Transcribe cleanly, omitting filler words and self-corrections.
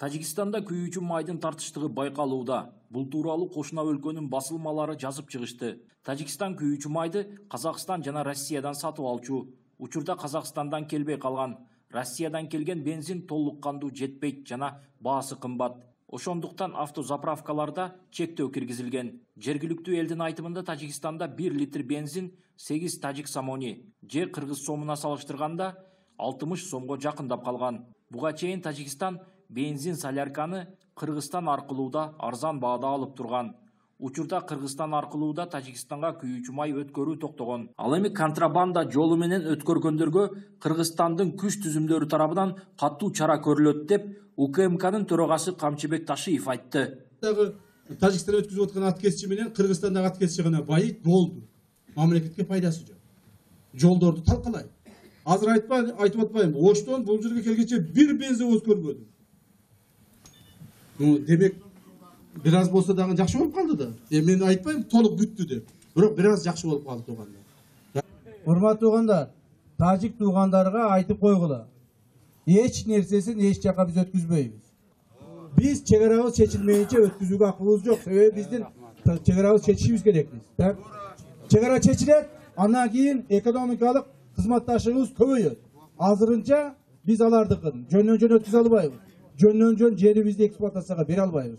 Тажикстанда күйүүчү майдын тартыштыгы байкалууда. Бул тууралуу кошуна өлкөнүн басылмалары жазып чыгышты. Тажикстан күйүүчү майды Казакстан жана Россиядан сатып алчу. Учурда Казакстандан келбей калган. Россиядан келген бензин толук кандуу жетпейт жана баасы кымбат. Ошондуктан автозаправкаларда чектөө киргизилген. Жергиликтүү элдин айтымында Тажикстанда 1 литр бензин 8 тажик самони же кыргыз сомуна салыштырганда 60 сомго жакындап калган. Буга чейин Тажикстан бензин солярканы Кыргызстан аркылууда арзан баада алып турган. Учурда Кыргызстан аркылууда Тажикстанга күйүүчү май өткөрүү токтогон. Ал эми контрабанда жолу менен өткөргөндөргө Кыргызстандын күч түзүмдөрү тарабынан катуу чара көрүлөт деп УКМКнын төрагасы Камчыбек Ташиев айтты. Тажикстан өткізіп отқан аткезчи менен Кыргызстандағы аткезчи гана байыт болду. Мамлекетке пайдасы жок. Жолдорду талкалайт. Азыр айтып атпайм. Оштон бул жерге келгенче бир бензовоз көрбөдүм. Демек бир аз болсо дагы жакшы болуп калды да. Мен айтпайм толук бүттү деп. Бирок бир аз жакшы болуп калды туугандар. Урматтуу туугандар, тажик туугандарга айтып койгула. Эч нерсесин эч жака биз өткүзбөйбүз. Biz çegarabız seçilmeyince ötküzüge hakkımız yok. Sebebi bizden çegarabız seçişimiz gerekli. Çegara seçiler, andan keyin ekonomikalık hizmettaşımız köböйөт. Azırınca biz alardık. Jönden jön ötküze albayбыз. Jönden jön jeri bizde eksploatasiyaga бере албайбыз.